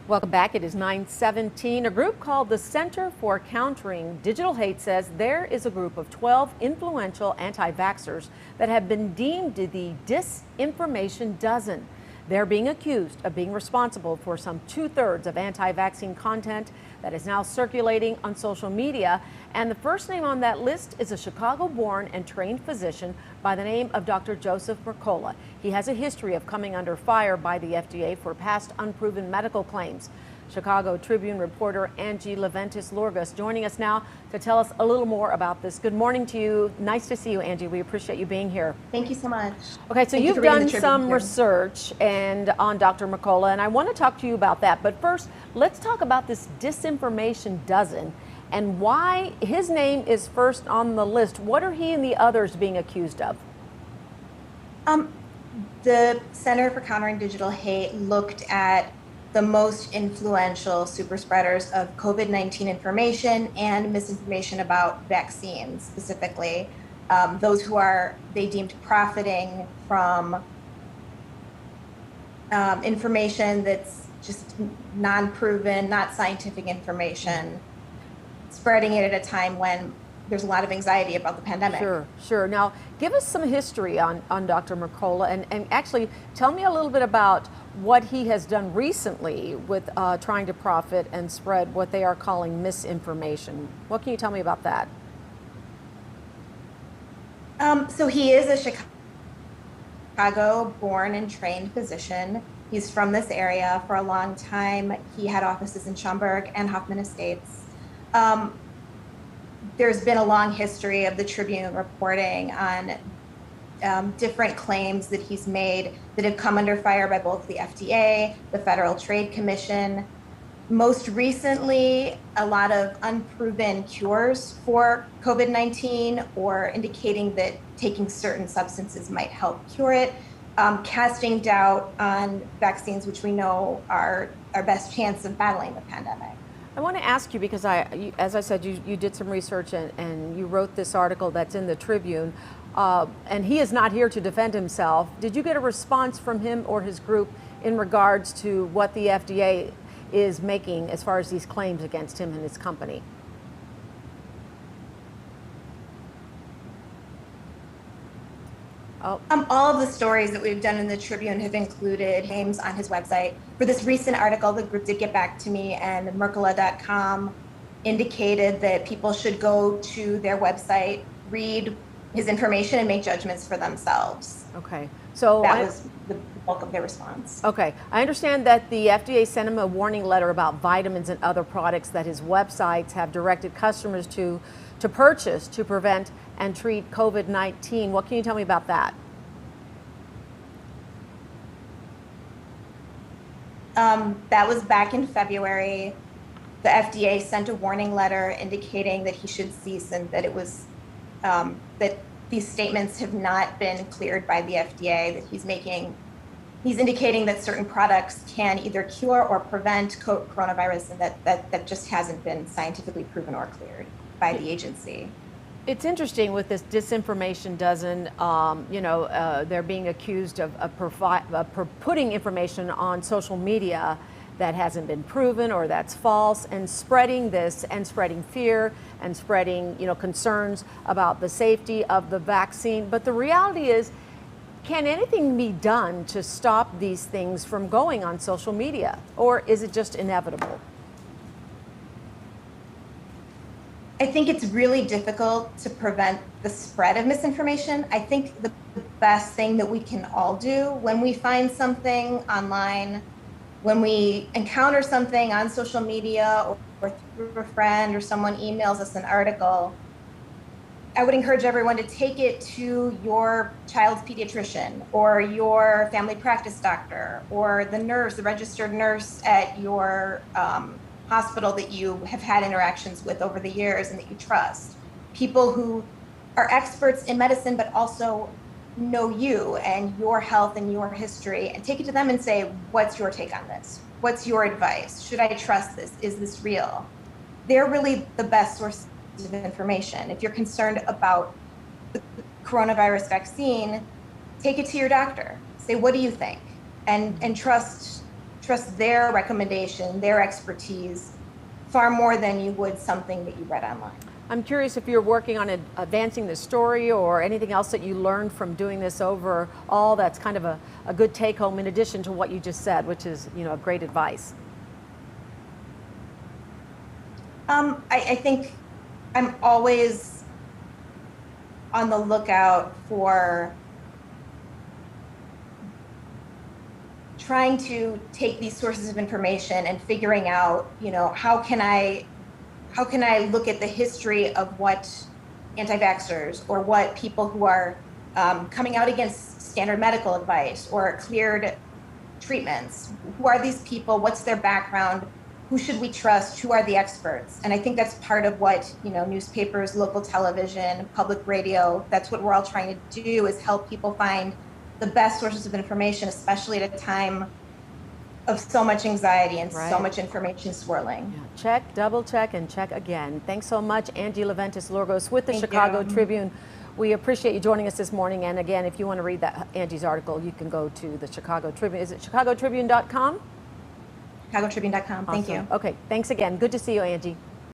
Welcome back. It is 9:17. A group called the Center for Countering Digital Hate says there is a group of 12 influential anti-vaxxers that have been deemed the disinformation dozen. They're being accused of being responsible for some 2/3 of anti-vaccine content that is now circulating on social media. And the first name on that list is a Chicago-born and trained physician by the name of Dr. Joseph Mercola. He has a history of coming under fire by the FDA for past unproven medical claims. Chicago Tribune reporter Angie Leventis Lourgos joining us now to tell us a little more about this. Good morning to you. Nice to see you, Angie. We appreciate you being here. Thank you so much. Okay, so you've done some research on Dr. Mercola, and I want to talk to you about that. But first, let's talk about this disinformation dozen and why his name is first on the list. What are he and the others being accused of? The Center for Countering Digital Hate looked at the most influential super spreaders of COVID-19 information and misinformation about vaccines specifically. Those who they deemed profiting from information that's just non-proven, not scientific information, spreading it at a time when there's a lot of anxiety about the pandemic. Sure. Now, give us some history on Dr. Mercola and actually tell me a little bit about what he has done recently with trying to profit and spread what they are calling misinformation. What can you tell me about that? So he is a Chicago-born and trained physician. He's from this area for a long time. He had offices in Schaumburg and Hoffman Estates. There's been a long history of the Tribune reporting on different claims that he's made that have come under fire by both the FDA, the Federal Trade Commission. Most recently, a lot of unproven cures for COVID-19 or indicating that taking certain substances might help cure it, casting doubt on vaccines, which we know are our best chance of battling the pandemic. I want to ask you because as I said, you did some research and you wrote this article that's in the Tribune, and he is not here to defend himself. Did you get a response from him or his group in regards to what the FDA is making as far as these claims against him and his company? All of the stories that we've done in the Tribune have included names on his website. For this recent article, the group did get back to me, and Mercola.com indicated that people should go to their website, read his information, and make judgments for themselves. Okay. So that was the bulk of their response. Okay. I understand that the FDA sent him a warning letter about vitamins and other products that his websites have directed customers to purchase to prevent and treat COVID-19. What can you tell me about that? That was back in February. The FDA sent a warning letter indicating that he should cease and that it was that these statements have not been cleared by the FDA, that he's indicating that certain products can either cure or prevent coronavirus, and that just hasn't been scientifically proven or cleared by the agency. It's interesting with this disinformation dozen, they're being accused of putting information on social media that hasn't been proven or that's false, and spreading this and spreading fear and spreading, concerns about the safety of the vaccine. But the reality is, can anything be done to stop these things from going on social media, or is it just inevitable? I think it's really difficult to prevent the spread of misinformation. I think the best thing that we can all do when we find something online, when we encounter something on social media or through a friend or someone emails us an article, I would encourage everyone to take it to your child's pediatrician or your family practice doctor or the registered nurse at your hospital that you have had interactions with over the years and that you trust. People who are experts in medicine but also know you and your health and your history, and take it to them and say, what's your take on this? What's your advice? Should I trust this? Is this real? They're really the best source of information. If you're concerned about the coronavirus vaccine, take it to your doctor. Say, what do you think? And trust trust their recommendation, their expertise, far more than you would something that you read online. I'm curious if you're working on advancing the story or anything else that you learned from doing this overall that's kind of a good take home in addition to what you just said, which is, great advice. I think I'm always on the lookout for trying to take these sources of information and figuring out, how can I look at the history of what anti-vaxxers or what people who are coming out against standard medical advice or cleared treatments, who are these people, what's their background, who should we trust, who are the experts? And I think that's part of what, newspapers, local television, public radio, that's what we're all trying to do, is help people find the best sources of information, especially at a time of so much anxiety and so much information swirling. Yeah. Check, double check, and check again. Thanks so much, Angie Leventis Lourgos with the Chicago Tribune. We appreciate you joining us this morning. And again, if you want to read Angie's article, you can go to the Chicago Tribune. Is it chicagotribune.com? chicagotribune.com. Thank you. Okay, thanks again. Good to see you, Angie.